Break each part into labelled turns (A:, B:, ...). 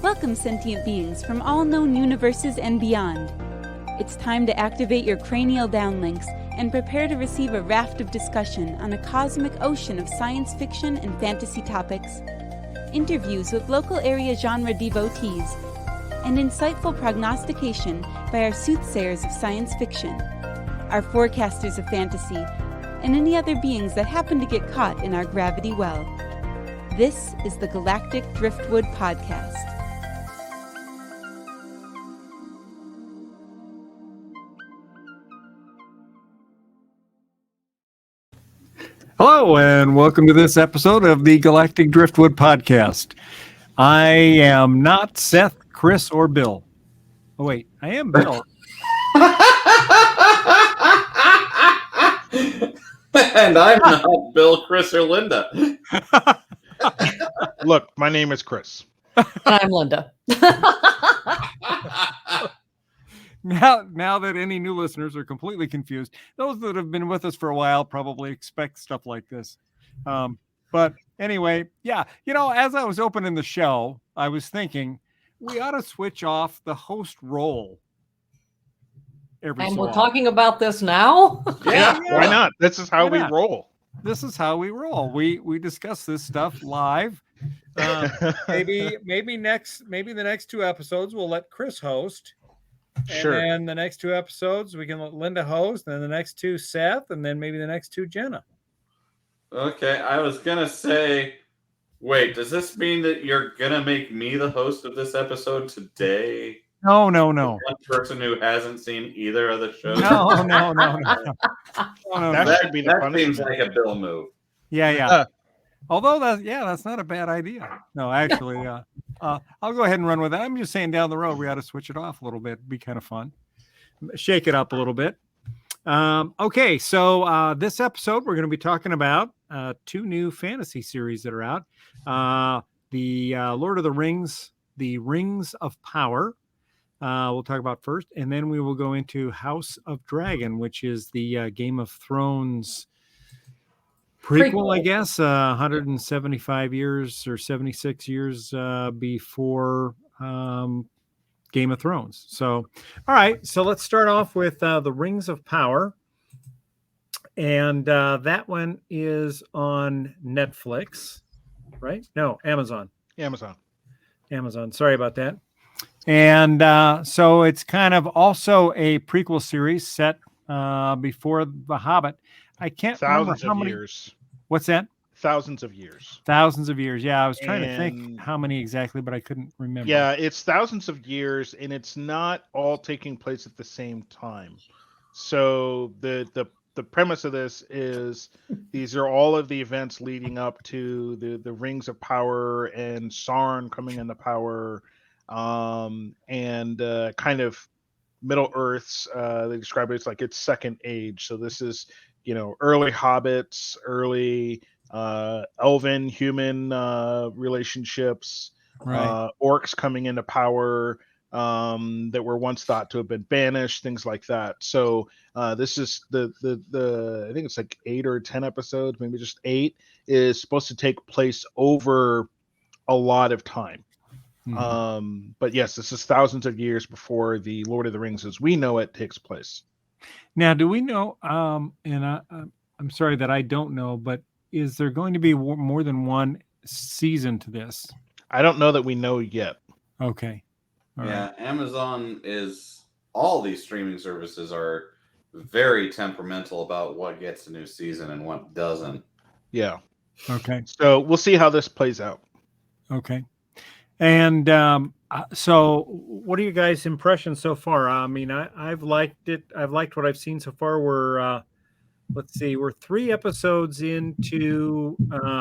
A: Welcome, sentient beings from all known universes and beyond. It's time to activate your cranial downlinks and prepare to receive a raft of discussion on a cosmic ocean of science fiction and fantasy topics, interviews with local area genre devotees, and insightful prognostication by our soothsayers of science fiction, our forecasters of fantasy, and any other beings that happen to get caught in our gravity well. This is the Galactic Driftwood Podcast.
B: Hello, and welcome to this episode of the Galactic Driftwood Podcast. I am not Seth, Chris, or Bill. Oh, wait, I am Bill.
C: And I'm not Bill, Chris, or Linda.
D: Look, my name is Chris.
E: I'm Linda.
B: Now that any new listeners are completely confused, those that have been with us for a while probably expect stuff like this. But anyway, yeah, as I was opening the show, I was thinking we ought to switch off the host role.
E: And we're talking about this now?
D: Yeah, why not? This is how we roll.
B: This is how we roll. We discuss this stuff live. Maybe the next two episodes we'll let Chris host.
D: Sure.
B: And then the next two episodes we can let Linda host, and then the next two Seth, and then maybe the next two Jenna.
C: Okay, I was gonna say, wait, does this mean that you're gonna make me the host of this episode today?
B: No.
C: One person who hasn't seen either of the shows.
B: No.
D: That should be the
C: that
D: punishment.
C: seems like a Bill move.
B: Yeah. Although that's not a bad idea. No, actually, I'll go ahead and run with that. I'm just saying down the road we ought to switch it off a little bit. It'd be kind of fun. Shake it up a little bit. Okay, so this episode we're going to be talking about two new fantasy series that are out. The Lord of the Rings, the Rings of Power. We'll talk about first, and then we will go into House of Dragon, which is the Game of Thrones prequel, I guess, 175 years or 76 years before Game of Thrones. So, all right. So let's start off with the Rings of Power. And that one is on Netflix, right? No, Amazon. Amazon. Sorry about that. And so it's kind of also a prequel series set before The Hobbit. I can't remember how many years. What's that?
D: Thousands of years.
B: Yeah, I was trying to think how many exactly, but I couldn't remember.
D: Yeah, it's thousands of years, and it's not all taking place at the same time. So the premise of this is these are all of the events leading up to the Rings of Power and Sauron coming into power, and kind of Middle Earths. They describe it as like its second age. So this is early hobbits, early elven human relationships,
B: right.
D: Orcs coming into power that were once thought to have been banished, things like that. So this is the I think it's like 8 or 10 episodes, maybe just 8, is supposed to take place over a lot of time. Mm-hmm. But yes, this is thousands of years before the Lord of the Rings as we know it takes place.
B: Now, do we know, and I'm sorry that I don't know, but is there going to be more than one season to this?
D: I don't know that we know yet.
B: Okay.
C: All right. Amazon all these streaming services are very temperamental about what gets a new season and what doesn't.
D: Yeah.
B: Okay.
D: So we'll see how this plays out.
B: Okay. And so what are you guys' impressions so far? I mean, I've liked it. I've liked what I've seen so far. We're 3 episodes into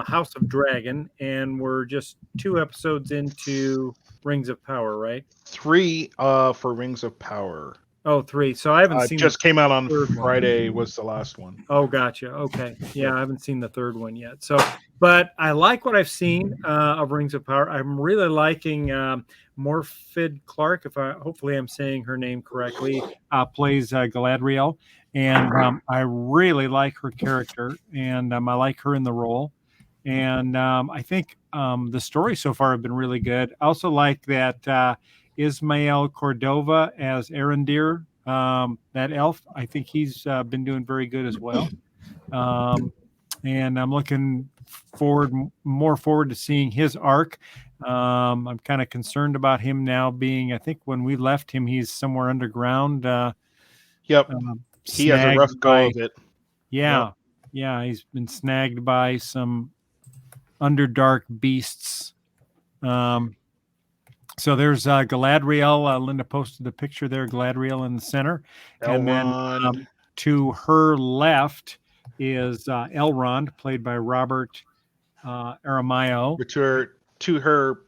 B: House of Dragon, and we're just 2 episodes into Rings of Power, right?
D: 3 for Rings of Power.
B: Oh, 3. So I haven't seen.
D: Just came out on Friday. Was the last one.
B: Oh, gotcha. Okay. Yeah, I haven't seen the third one yet. So But I like what I've seen of Rings of Power. I'm really liking Morfydd Clark, hopefully I'm saying her name correctly, plays Galadriel. And I really like her character, and I like her in the role. And I think the stories so far have been really good. I also like that Ismael Cordova as Arendir, that elf. I think he's been doing very good as well. And I'm looking more forward to seeing his arc. I'm kind of concerned about him now being, I think when we left him, he's somewhere underground.
D: Yep. He has a rough go of it.
B: Yeah.
D: Yep.
B: Yeah. He's been snagged by some underdark beasts. So there's Galadriel. Linda posted the picture there, Galadriel in the center. And then to her left is Elrond, played by Robert Aramayo.
D: To her,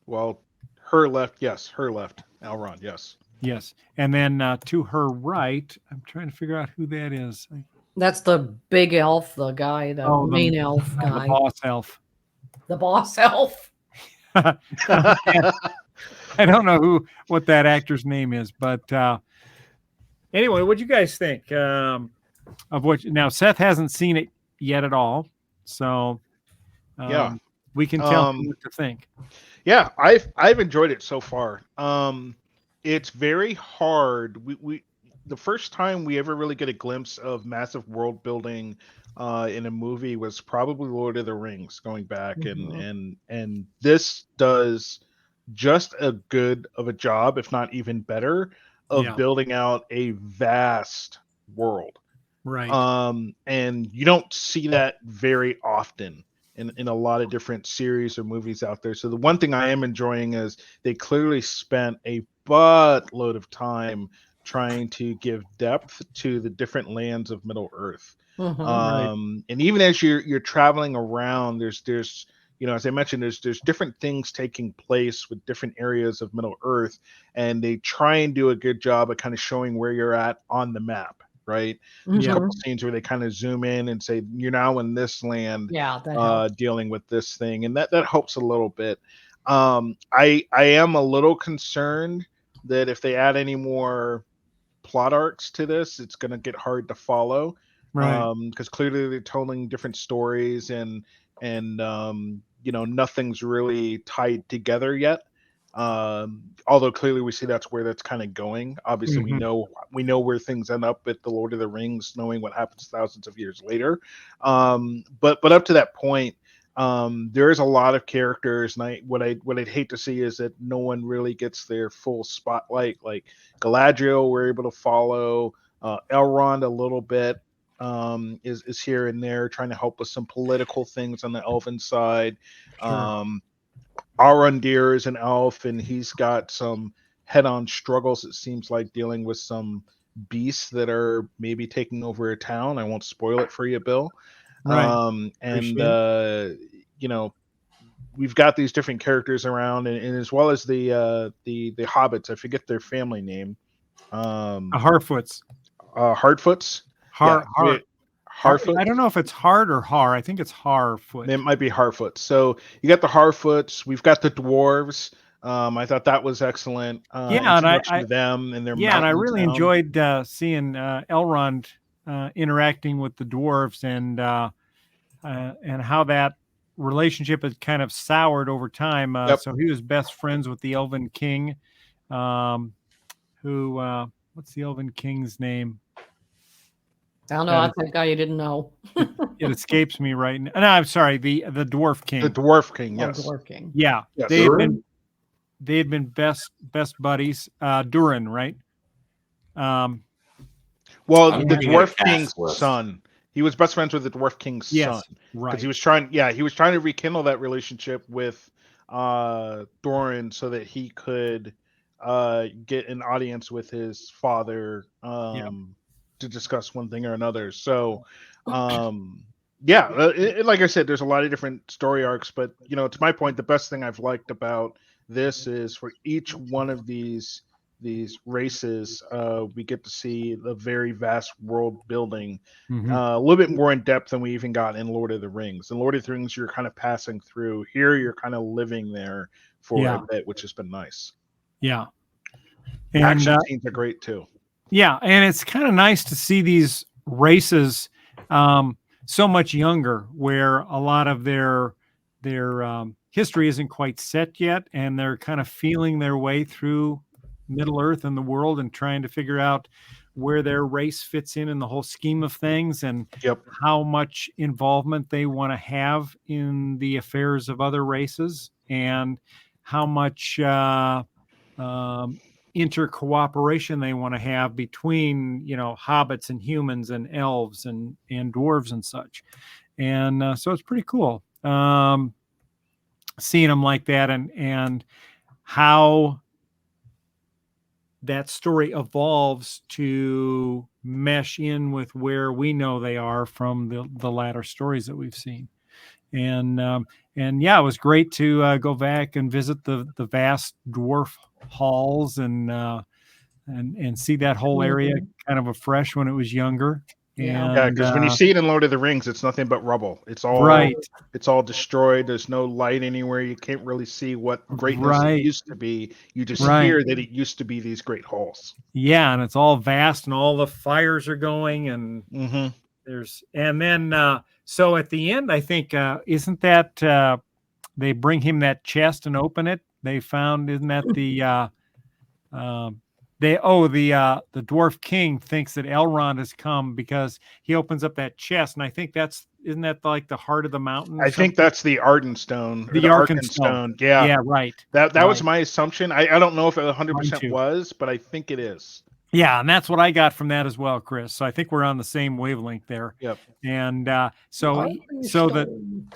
D: well, her left, yes, her left, Elrond, yes.
B: Yes. And then to her right, I'm trying to figure out who that is.
E: That's the big elf, the guy, the main elf guy.
B: The boss elf.
E: The boss elf.
B: I don't know what that actor's name is, but anyway, what do you guys think of what? Now, Seth hasn't seen it yet at all, so we can tell him what to think.
D: Yeah, I've enjoyed it so far. It's very hard. We the first time we ever really get a glimpse of massive world building in a movie was probably Lord of the Rings, going back, and this does just as good of a job, if not even better, of building out a vast world.
B: Right.
D: And you don't see that very often in a lot of different series or movies out there. So the one thing I am enjoying is they clearly spent a buttload of time trying to give depth to the different lands of Middle Earth. And even as you're traveling around, there's as I mentioned, there's different things taking place with different areas of Middle Earth, and they try and do a good job of kind of showing where you're at on the map, right? There's a couple scenes where they kind of zoom in and say, you're now in this land, dealing with this thing, and that helps a little bit. I am a little concerned that if they add any more plot arcs to this, it's going to get hard to follow, right? Because clearly they're telling different stories, and nothing's really tied together yet. Although clearly we see that's where that's kind of going. Obviously, we know where things end up with the Lord of the Rings, knowing what happens thousands of years later. But up to that point, there is a lot of characters, and what I'd hate to see is that no one really gets their full spotlight. Like Galadriel, we're able to follow. Elrond a little bit. Is here and there trying to help with some political things on the elven side. Arondir is an elf, and he's got some head-on struggles, it seems like, dealing with some beasts that are maybe taking over a town. I won't spoil it for you, Bill. Right. We've got these different characters around, and as well as the hobbits. I forget their family name.
B: Harfoots.
D: Harfoots. Harfoot.
B: I don't know if it's Hard or Har. I think it's Harfoot.
D: It might be Harfoot. So you got the Harfoots. We've got the dwarves. I thought that was excellent.
B: And I
D: them and their
B: and I really enjoyed seeing Elrond interacting with the dwarves, and how that relationship had kind of soured over time. So he was best friends with the Elven King, who what's the Elven King's name?
E: I don't know. That's that guy you didn't know.
B: It escapes me right now. No, I'm sorry. The Dwarf King.
D: The Dwarf King. Yes.
E: Dwarf King.
B: Yeah. Yes. They had been best buddies. Durin, right?
D: The Dwarf King's son. He was best friends with the Dwarf King's son. Right. Because he was trying to rekindle that relationship with Durin so that he could get an audience with his father. To discuss one thing or another. So, like I said, there's a lot of different story arcs, but to my point, the best thing I've liked about this is for each one of these these races, we get to see the very vast world building a little bit more in depth than we even got in Lord of the Rings. In Lord of the Rings, you're kind of passing through. Here, you're kind of living there for a bit, which has been nice.
B: Yeah. And
D: action scenes are great too.
B: Yeah, and it's kind of nice to see these races so much younger, where a lot of their history isn't quite set yet, and they're kind of feeling their way through Middle Earth and the world, and trying to figure out where their race fits in the whole scheme of things, and how much involvement they want to have in the affairs of other races, and how much intercooperation they want to have between, hobbits and humans and elves and dwarves and such. And so it's pretty cool seeing them like that, and how that story evolves to mesh in with where we know they are from the latter stories that we've seen. And yeah, it was great to go back and visit the vast dwarf halls and see that whole area kind of afresh when it was younger.
D: Yeah, because when you see it in Lord of the Rings, it's nothing but rubble. It's all It's all destroyed. There's no light anywhere. You can't really see what greatness it used to be. You just hear that it used to be these great halls.
B: Yeah, and it's all vast, and all the fires are going, and so at the end, I think isn't that they bring him that chest and open it? They found, isn't that the the dwarf king thinks that Elrond has come because he opens up that chest, and I think isn't that like the heart of the mountain?
D: I think that's the Ardenstone.
B: The Arkenstone.
D: Yeah,
B: right.
D: That was my assumption. I don't know if it 100% was, but I think it is.
B: Yeah, and that's what I got from that as well, Chris. So I think we're on the same wavelength there.
D: Yep.
B: And so the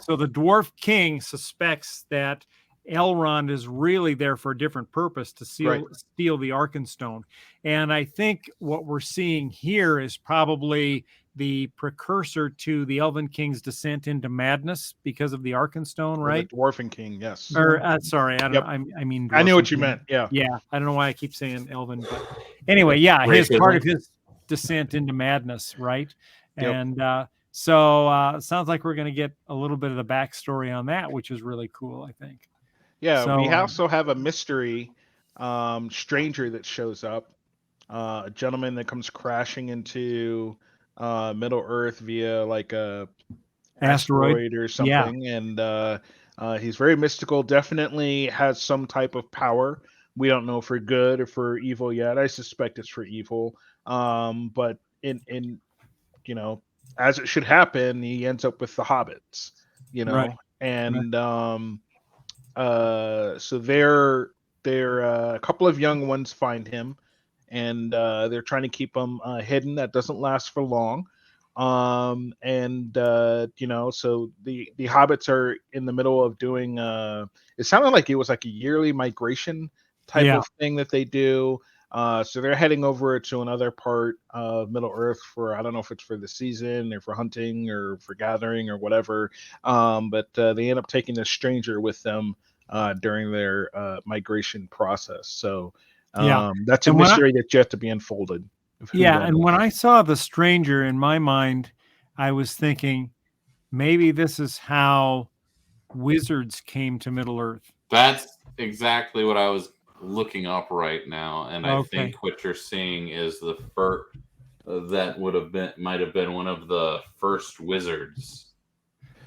B: dwarf king suspects that Elrond is really there for a different purpose, to steal the Arkenstone. And I think what we're seeing here is probably the precursor to the Elven King's descent into madness because of the Arkenstone, right?
D: The Dwarfen King, yes.
B: Or sorry, I mean,
D: I knew what you meant. Yeah,
B: I don't know why I keep saying Elven, but anyway, his part of his descent into madness, right? And so it sounds like we're going to get a little bit of the backstory on that, which is really cool, I think.
D: Yeah, so, we also have a mystery stranger that shows up, a gentleman that comes crashing into Middle Earth via like a asteroid or something, and he's very mystical. Definitely has some type of power. We don't know for good or for evil yet. I suspect it's for evil. But in as it should happen, he ends up with the hobbits. And so they're a couple of young ones find him, and they're trying to keep him hidden. That doesn't last for long. So the hobbits are in the middle of doing it sounded like it was like a yearly migration type of thing that they do. So they're heading over to another part of Middle Earth for, I don't know if it's for the season or for hunting or for gathering or whatever. But they end up taking a stranger with them during their migration process. So that's a mystery that's yet to be unfolded.
B: And when I saw the stranger, in my mind, I was thinking maybe this is how wizards came to Middle Earth.
C: That's exactly what I was looking up right now, and I think what you're seeing is the first that might have been one of the first wizards.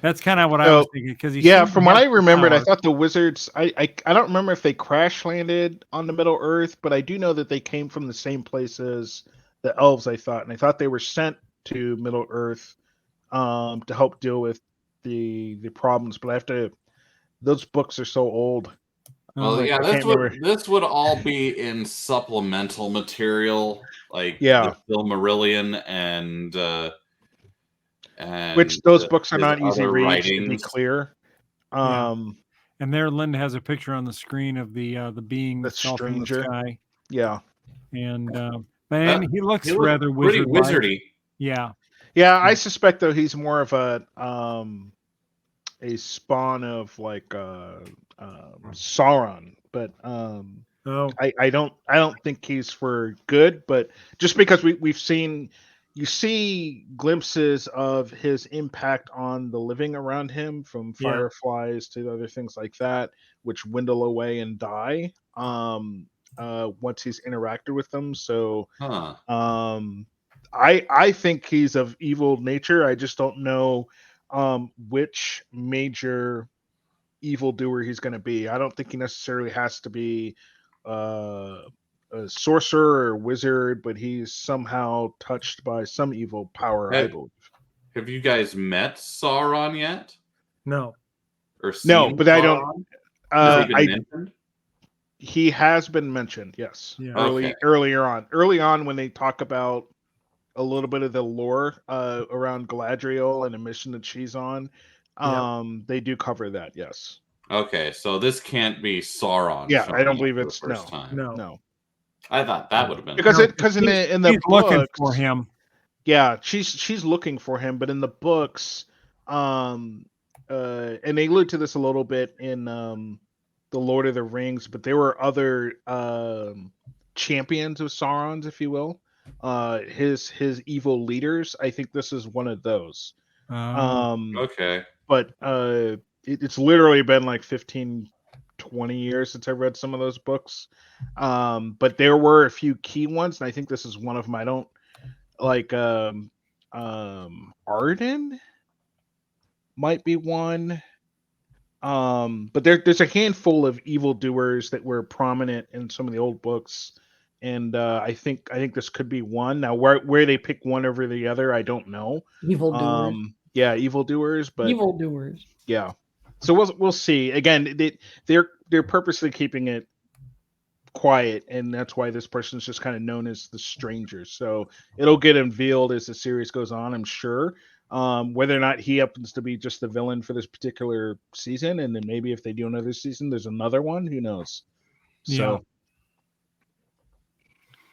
B: That's kind of what I was thinking, because
D: from what I remembered, I thought the wizards. I don't remember if they crash landed on the Middle Earth, but I do know that they came from the same place as the elves. I thought they were sent to Middle Earth to help deal with the problems. But those books are so old.
C: Well, this would all be in supplemental material, like the Silmarillion and
D: which those books are not easy reads, to be clear.
B: And there, Linda has a picture on the screen of the being
D: the stranger.
B: In the sky.
D: Yeah,
B: and he looks rather
C: pretty wizardy.
B: Yeah.
D: I suspect though he's more of a spawn of like Sauron, but
B: Oh,
D: I don't think he's for good, but just because we've seen, you see glimpses of his impact on the living around him, from
B: Yeah.
D: fireflies to other things like that, which dwindle away and die once he's interacted with them. So
C: Huh.
D: I think he's of evil nature. I just don't know which major evildoer he's going to be. I don't think he necessarily has to be a sorcerer or wizard, but he's somehow touched by some evil power, I believe.
C: Have you guys met Sauron yet?
B: no.
C: Or seen
D: No, but I don't.
C: Sauron? Has he been mentioned?
D: He has been mentioned, yes.
B: Yeah.
D: Early on, when they talk about a little bit of the lore around Galadriel and a mission that she's on, they do cover that, yes.
C: Okay, so this can't be Sauron.
D: Yeah, I don't
C: showing
D: believe
C: up for
D: it's
C: the first time.
D: no.
C: I thought that would have been
D: Because in the
B: he's looking
D: books,
B: for him.
D: yeah, she's looking for him, but in the books, and they allude to this a little bit in the Lord of the Rings, but there were other champions of Sauron's, if you will, his evil leaders. I think this is one of those.
C: okay.
D: But it's literally been like 15, 20 years since I read some of those books. But there were a few key ones, and I think this is one of them. I don't like Arden might be one. But there's a handful of evildoers that were prominent in some of the old books, and I think this could be one. Now, where they pick one over the other, I don't know.
E: Evildoers.
D: Yeah, evildoers, but
E: Evildoers.
D: yeah. So we'll see. Again, they're purposely keeping it quiet, and that's why this person's just kind of known as the Stranger. So it'll get unveiled as the series goes on, I'm sure. Whether or not he happens to be just the villain for this particular season, and then maybe if they do another season, there's another one. Who knows? So,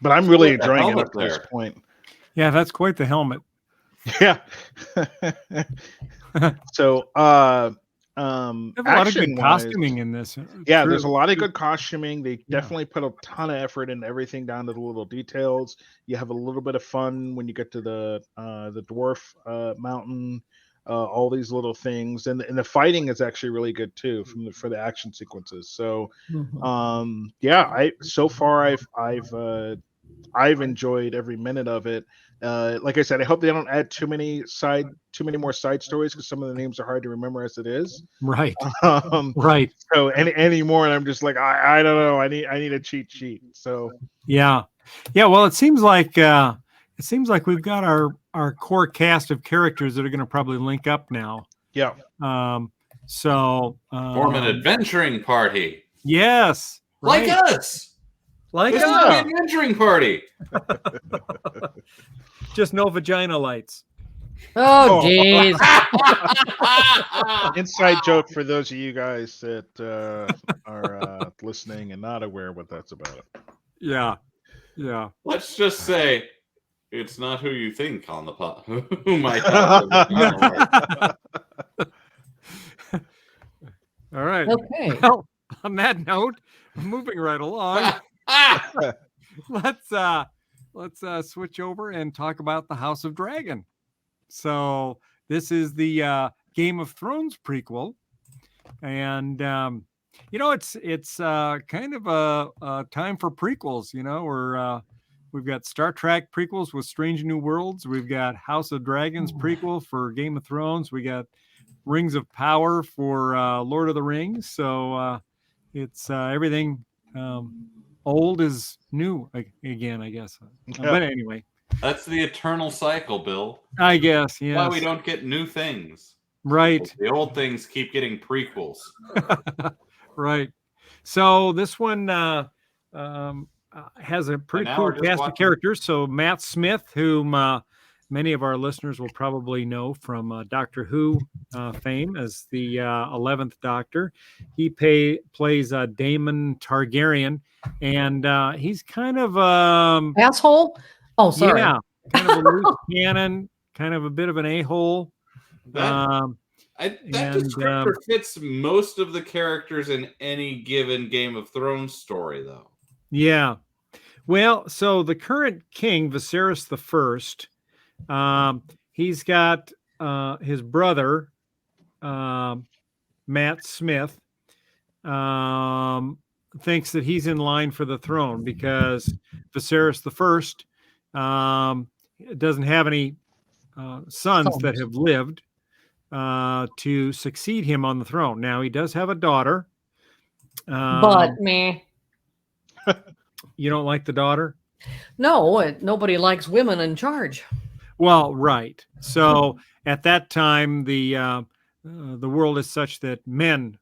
D: but I'm really enjoying it up to this point.
B: Yeah, that's quite the helmet.
D: Yeah. So,
B: There's a lot of good costuming in this.
D: Yeah, there's a lot of good costuming. They definitely put a ton of effort into everything, down to the little details. You have a little bit of fun when you get to the dwarf mountain, all these little things, and the fighting is actually really good too for the action sequences. So, yeah, so far I've enjoyed every minute of it. Like I said, I hope they don't add too many more side stories, because some of the names are hard to remember as it is.
B: Right.
D: Right. So any more, and I'm just like, I don't know. I need a cheat sheet. So
B: yeah. Well, it seems like we've got our core cast of characters that are going to probably link up now.
D: Yeah.
B: So
C: form an adventuring party.
B: Yes.
C: Like us.
B: Like
C: this is an adventuring party.
B: Just no vagina lights.
E: Oh, jeez.
D: Inside joke for those of you guys that are listening and not aware what that's about.
B: Yeah.
C: Let's just say it's not who you think on the pot. Who might have.
B: All right.
E: Okay.
B: Well, on that note, moving right along. Let's switch over and talk about the House of Dragon. So this is the Game of Thrones prequel, and it's kind of a time for prequels. We've got Star Trek prequels with Strange New Worlds. We've got House of Dragons prequel for Game of Thrones. We got Rings of Power for Lord of the Rings. So it's everything. Old is new again, I guess. But anyway,
C: that's the eternal cycle, Bill.
B: I guess, yes.
C: Why we don't get new things,
B: right?
C: The old things keep getting prequels,
B: right? So this one has a pretty cool cast of characters. So Matt Smith, whom many of our listeners will probably know from Doctor Who fame as the 11th Doctor. He plays Daemon Targaryen, and he's kind of
E: asshole. Oh, sorry.
B: Yeah, kind of a loose cannon, kind of a bit of an a-hole.
C: That descriptor fits most of the characters in any given Game of Thrones story, though.
B: Yeah. Well, so the current king, Viserys the First, he's got his brother, Matt Smith, thinks that he's in line for the throne because Viserys the First doesn't have any sons that have lived to succeed him on the throne. Now, he does have a daughter.
E: But me.
B: You don't like the daughter?
E: No, nobody likes women in charge.
B: Well, right. So at that time, the world is such that men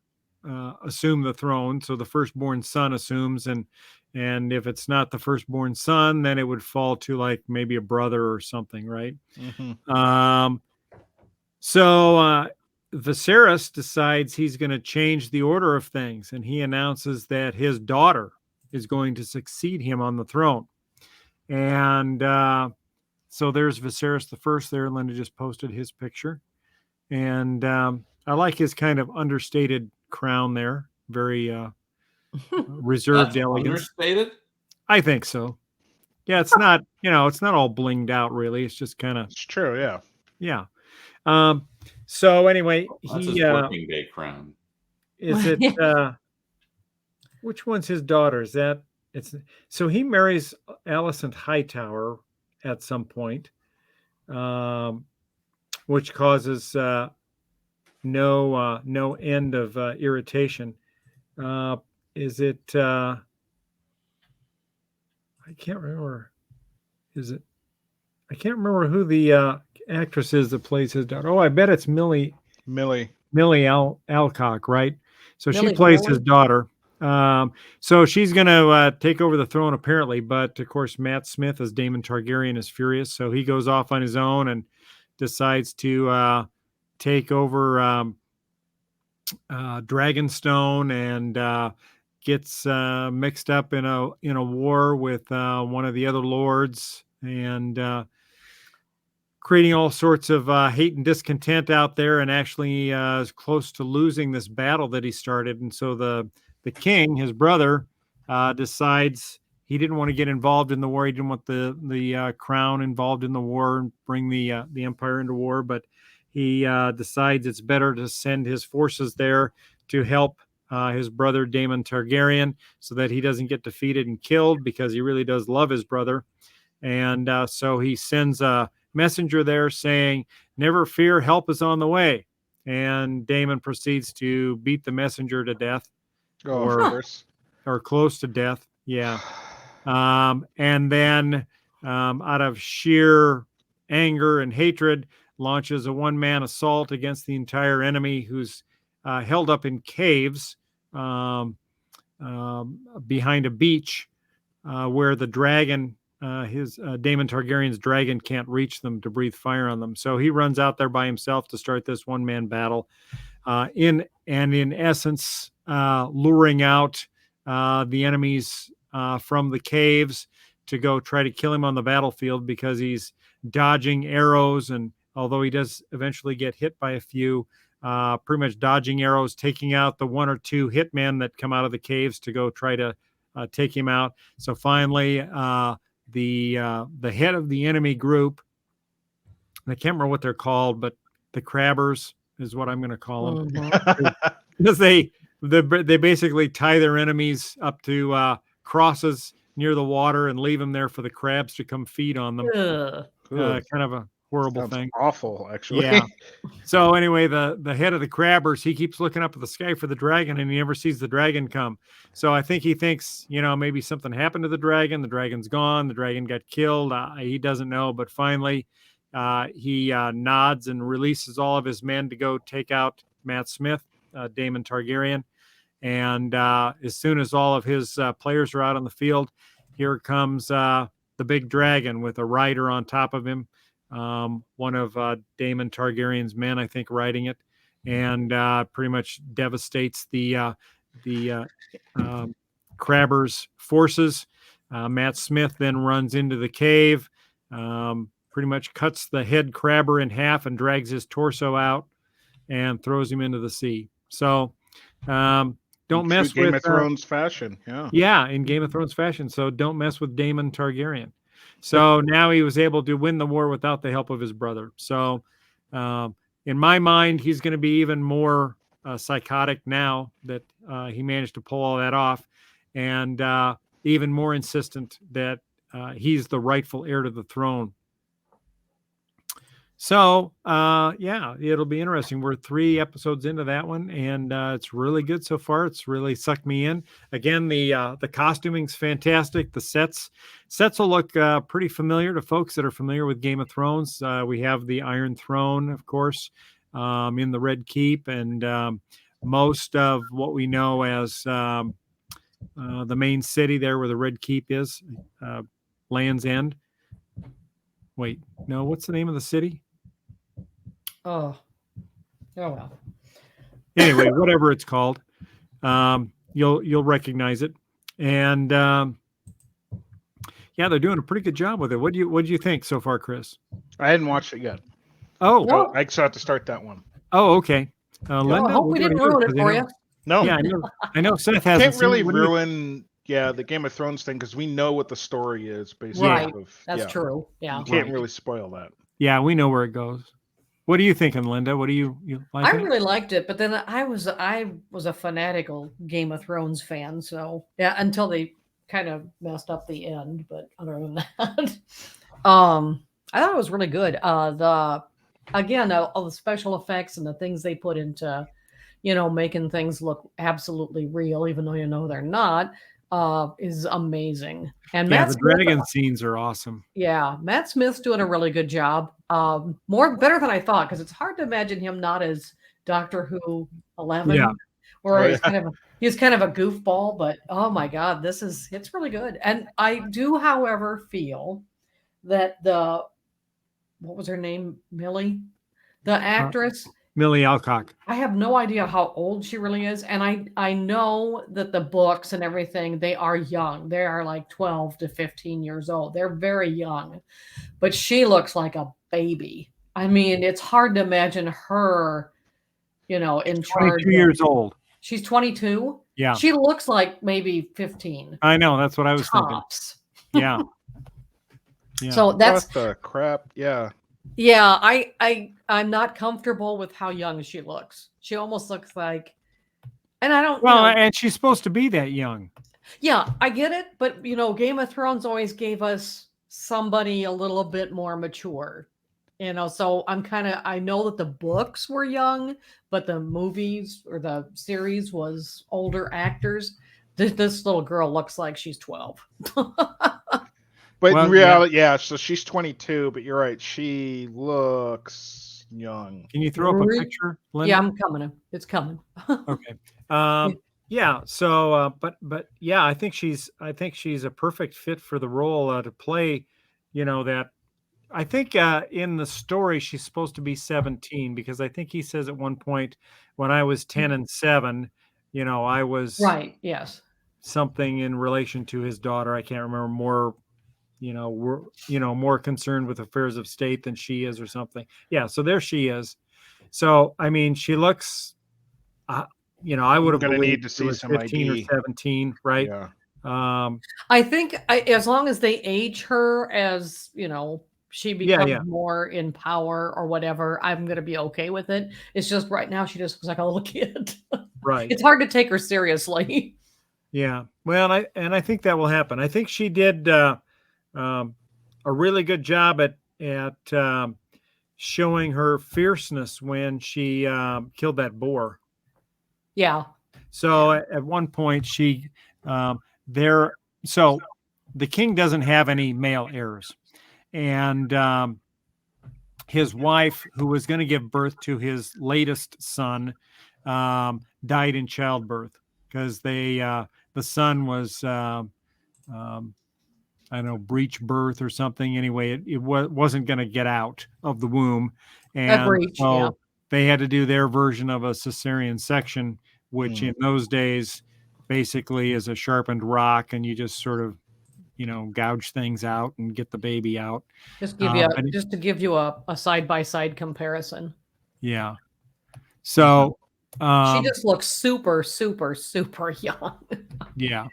B: assume the throne. So the firstborn son assumes, and if it's not the firstborn son, then it would fall to like maybe a brother or something, right? Mm-hmm. So Viserys decides he's going to change the order of things, and he announces that his daughter is going to succeed him on the throne. And so there's Viserys the First there. Linda just posted his picture. And I like his kind of understated crown there. Very reserved elegance.
C: Understated?
B: I think so. Yeah, it's not, it's not all blinged out, really. It's just kind of...
D: It's true, yeah.
B: Yeah. So anyway,
C: that's his working day crown.
B: Is it... which one's his daughter? Is that... So he marries Alicent Hightower at some point, which causes no end of irritation. Is it? I can't remember. Is it? I can't remember who the actress is that plays his daughter. Oh, I bet it's Millie Alcock, right? So she plays his daughter. So she's going to take over the throne, apparently. But, of course, Matt Smith as Daemon Targaryen is furious. So he goes off on his own and decides to take over Dragonstone and gets mixed up in a war with one of the other lords and creating all sorts of hate and discontent out there, and actually is close to losing this battle that he started. And so the king, his brother, decides he didn't want to get involved in the war. He didn't want the crown involved in the war and bring the empire into war. But he decides it's better to send his forces there to help his brother Daemon Targaryen, so that he doesn't get defeated and killed, because he really does love his brother. And so he sends a messenger there saying, "Never fear, help is on the way." And Daemon proceeds to beat the messenger to death. Or close to death. Yeah. And then out of sheer anger and hatred, launches a one-man assault against the entire enemy, who's held up in caves behind a beach where the dragon, Daemon Targaryen's dragon, can't reach them to breathe fire on them. So he runs out there by himself to start this one-man battle. In essence, luring out the enemies from the caves to go try to kill him on the battlefield, because he's dodging arrows, and although he does eventually get hit by a few, pretty much dodging arrows, taking out the one or two hitmen that come out of the caves to go try to take him out. So finally, the head of the enemy group, I can't remember what they're called, but the Crabbers is what I'm going to call them, because they basically tie their enemies up to crosses near the water and leave them there for the crabs to come feed on them. Kind of a horrible thing.
D: Awful, actually.
B: Yeah. So anyway, the head of the Crabbers, he keeps looking up at the sky for the dragon, and he never sees the dragon come. So I think he thinks, maybe something happened to the dragon. The dragon's gone. The dragon got killed. He doesn't know. But finally, he nods and releases all of his men to go take out Matt Smith, Daemon Targaryen. And as soon as all of his players are out on the field, here comes the big dragon with a rider on top of him. One of Daemon Targaryen's men, I think, riding it, and pretty much devastates the Crabbers' forces. Matt Smith then runs into the cave, pretty much cuts the head Crabber in half and drags his torso out and throws him into the sea. So don't mess
D: Game
B: with
D: of Thrones fashion. Yeah.
B: Yeah, in Game of Thrones fashion. So don't mess with Daemon Targaryen. So now he was able to win the war without the help of his brother. So in my mind, he's going to be even more psychotic now that he managed to pull all that off, and even more insistent that he's the rightful heir to the throne. So, yeah, it'll be interesting. We're 3 episodes into that one, and it's really good so far. It's really sucked me in. Again, the costuming's fantastic. The sets will look pretty familiar to folks that are familiar with Game of Thrones. We have the Iron Throne, of course, in the Red Keep, and most of what we know as the main city there where the Red Keep is, Land's End. Wait, no, what's the name of the city?
E: Oh well.
B: Anyway, whatever it's called, you'll recognize it, and yeah, they're doing a pretty good job with it. What do you think so far, Chris?
D: I hadn't watched it yet.
B: Oh,
E: No.
D: I still have to start that one.
B: oh, okay. Linda,
E: I hope we didn't ruin it for you.
D: No,
B: Yeah, I know Seth hasn't
D: can't really
B: seen it. What do you-
D: ruin the Game of Thrones thing because we know what the story is based
E: Right.
D: off of.
E: That's true. Yeah.
D: You can't
B: Right.
D: really spoil that.
B: Yeah, we know where it goes. What are you thinking, Linda? What do you like?
E: I really liked it, but then I was a fanatical Game of Thrones fan, so yeah, until they kind of messed up the end, but other than that, I thought it was really good. All the special effects and the things they put into, making things look absolutely real, even though they're not, is amazing. And
B: Yeah,
E: Matt
B: the
E: Smith,
B: dragon scenes are awesome.
E: yeah, Matt Smith's doing a really good job. Better than I thought, because it's hard to imagine him not as Doctor Who 11,
B: Yeah.
E: where
D: Oh,
E: he's kind of a goofball. But oh my God, it's really good. And I do, however, feel that what was her name, Millie, the actress.
B: Millie Alcock.
E: I have no idea how old she really is. And I know that the books and everything, they are young. They are like 12 to 15 years old. They're very young. But she looks like a baby. I mean, it's hard to imagine her, in charge.
B: 22 years old.
E: She's 22?
B: Yeah.
E: She looks like maybe 15.
B: I know. That's what I was
E: Tops.
B: thinking. Yeah. Yeah.
E: So that's
D: What the crap? Yeah.
E: Yeah, I'm not comfortable with how young she looks. She almost looks like, and I don't.
B: Well, and she's supposed to be that young.
E: Yeah, I get it, but Game of Thrones always gave us somebody a little bit more mature. So I know that the books were young, but the movies or the series was older actors. This little girl looks like she's 12.
D: But
B: Well,
D: in reality, so she's 22, but you're right. She looks young.
B: Can you throw up a picture, Linda?
E: Yeah, I'm coming. It's coming.
B: Okay. Yeah. So, but yeah, I think she's a perfect fit for the role to play. That I think in the story she's supposed to be 17 because I think he says at one point when I was 10 and 7, I was
E: Right. Yes.
B: something in relation to his daughter. I can't remember more. We're more concerned with affairs of state than she is or something. Yeah. So there she is. So, I mean, she looks, I would have believed
D: need to see some
B: 15
D: ID.
B: or 17, right?
D: Yeah.
E: I think as long as they age her as, she becomes more in power or whatever, I'm going to be okay with it. It's just right now she just looks like a little kid.
B: Right.
E: It's hard to take her seriously.
B: Yeah. Well, I think that will happen. I think she did a really good job at showing her fierceness when she killed that boar.
E: Yeah.
B: So at one point so the king doesn't have any male heirs, and his wife, who was going to give birth to his latest son, died in childbirth because the son was I don't know, breech birth or something. Anyway, it wasn't going to get out of the womb, and so they had to do their version of a cesarean section, which in those days basically is a sharpened rock, and you just sort of, gouge things out and get the baby out.
E: Just to give you a side by side comparison.
B: Yeah. So
E: She just looks super, super, super young.
B: Yeah.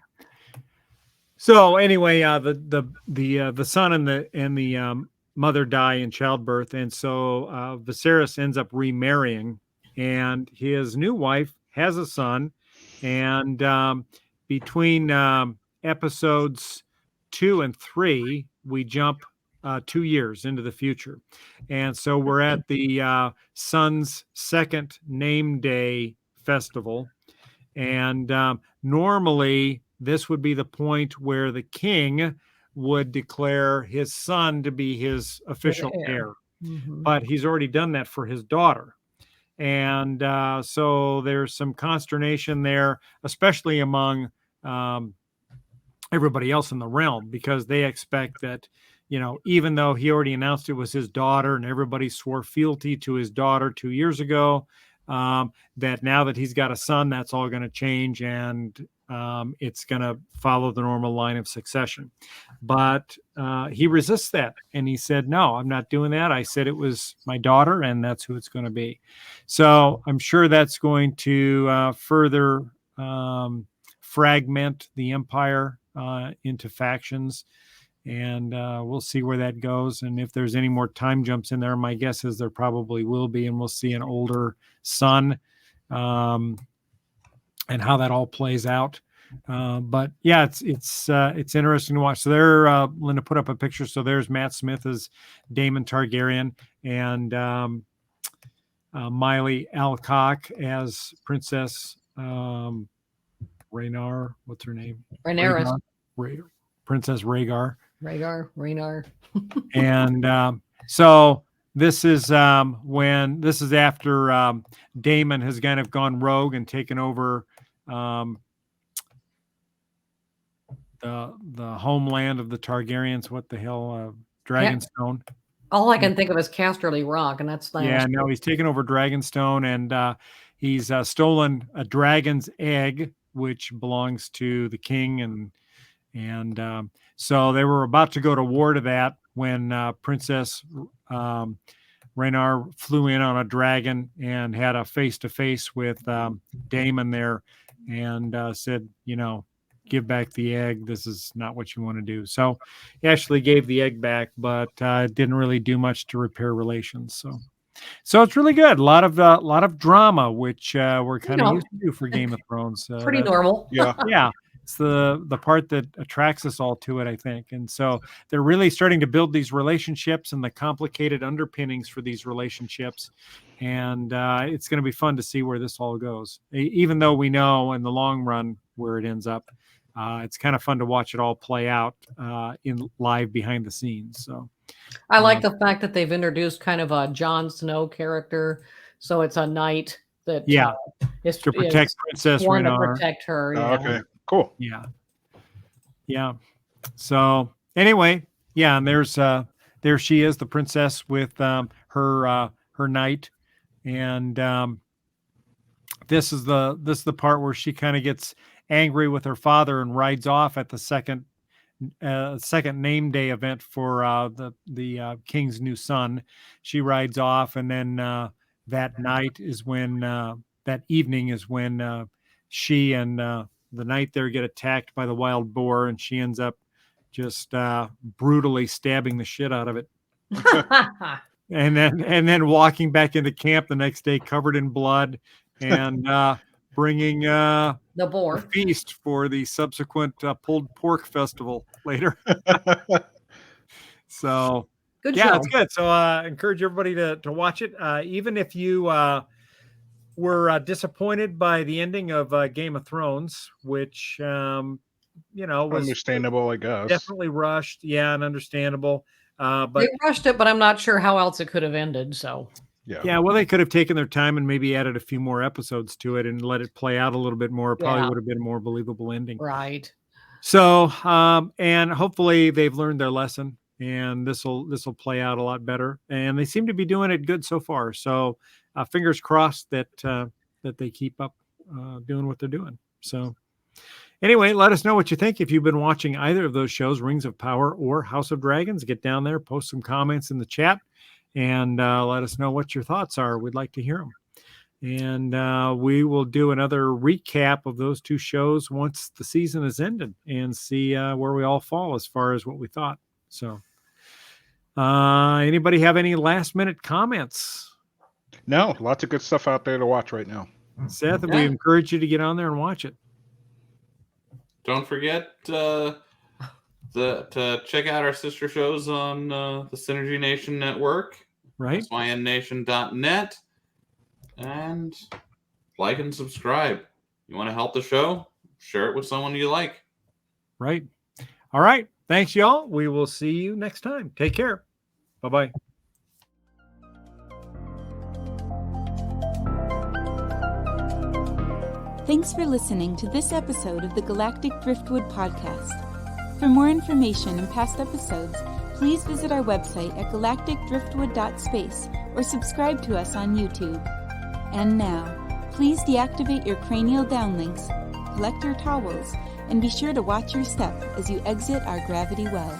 B: So anyway, the son and the mother die in childbirth, and so Viserys ends up remarrying, and his new wife has a son, and between episodes 2 and 3, we jump 2 years into the future, and so we're at the son's second name day festival, and normally this would be the point where the king would declare his son to be his official heir. But he's already done that for his daughter. And so there's some consternation there, especially among everybody else in the realm, because they expect that, even though he already announced it was his daughter and everybody swore fealty to his daughter 2 years ago, that now that he's got a son, that's all going to change, and it's going to follow the normal line of succession. But he resists that, and he said, no, I'm not doing that. I said it was my daughter, and that's who it's going to be. So I'm sure that's going to further fragment the empire into factions, and we'll see where that goes. And if there's any more time jumps in there, my guess is there probably will be, and we'll see an older son and how that all plays out. But yeah, it's interesting to watch. So there, Linda put up a picture. So there's Matt Smith as Daemon Targaryen, and Miley Alcock as Princess Rhaenyra. What's her name?
E: Rhaenyra.
B: Princess Rhaegar.
E: Rhaenyra.
B: And so this is when this is after Daemon has kind of gone rogue and taken over the homeland of the Targaryens. What the hell, Dragonstone?
E: All I can think of is Casterly Rock, and that's
B: yeah. No, he's taken over Dragonstone, and he's stolen a dragon's egg, which belongs to the king, and so they were about to go to war to that when Princess Rhaenyra flew in on a dragon and had a face-to-face with Daemon there, and said, give back the egg. This is not what you want to do. So he actually gave the egg back, but didn't really do much to repair relations. So it's really good. A lot of drama, which we're kind of used to for Game of Thrones.
E: Pretty normal.
D: Yeah.
B: Yeah. It's the part that attracts us all to it, I think. And so they're really starting to build these relationships and the complicated underpinnings for these relationships. And it's going to be fun to see where this all goes. Even though we know in the long run where it ends up, it's kind of fun to watch it all play out in live behind the scenes. So
E: I like the fact that they've introduced kind of a Jon Snow character. So it's a knight that
B: is to protect Princess Rhaenyra.
E: To protect her.
D: Oh, okay. Cool.
B: Yeah. So anyway, and there she is, the princess with her knight, and this is the part where she kind of gets angry with her father and rides off at the second name day event for the king's new son. She rides off, and then that night is when that evening is when she and the knight there get attacked by the wild boar, and she ends up just brutally stabbing the shit out of it. and then walking back into camp the next day covered in blood, and bringing the
E: boar
B: feast for the subsequent pulled pork festival later. So
E: good show.
B: It's good. So I encourage everybody to watch it, even if you were disappointed by the ending of Game of Thrones, which was
D: understandable, I guess.
B: Definitely rushed, and understandable. But
E: they rushed it, but I'm not sure how else it could have ended. So
B: yeah, well, they could have taken their time and maybe added a few more episodes to it and let it play out a little bit more. It probably would have been a more believable ending,
E: right?
B: So, and hopefully they've learned their lesson, and this will play out a lot better. And they seem to be doing it good so far. So. Fingers crossed that they keep up doing what they're doing. So anyway, let us know what you think. If you've been watching either of those shows, Rings of Power or House of Dragons, get down there, post some comments in the chat, and let us know what your thoughts are. We'd like to hear them. And we will do another recap of those two shows once the season is ended and see where we all fall as far as what we thought. So anybody have any last minute comments?
D: No, lots of good stuff out there to watch right now.
B: Seth, we encourage you to get on there and watch it.
C: Don't forget to check out our sister shows on the Synergy Nation Network,
B: right?
C: synnation.net, and like and subscribe. You want to help the show? Share it with someone you like.
B: Right. All right. Thanks, y'all. We will see you next time. Take care. Bye-bye.
A: Thanks for listening to this episode of the Galactic Driftwood podcast. For more information and past episodes, please visit our website at galacticdriftwood.space or subscribe to us on YouTube. And now, please deactivate your cranial downlinks, collect your towels, and be sure to watch your step as you exit our gravity well.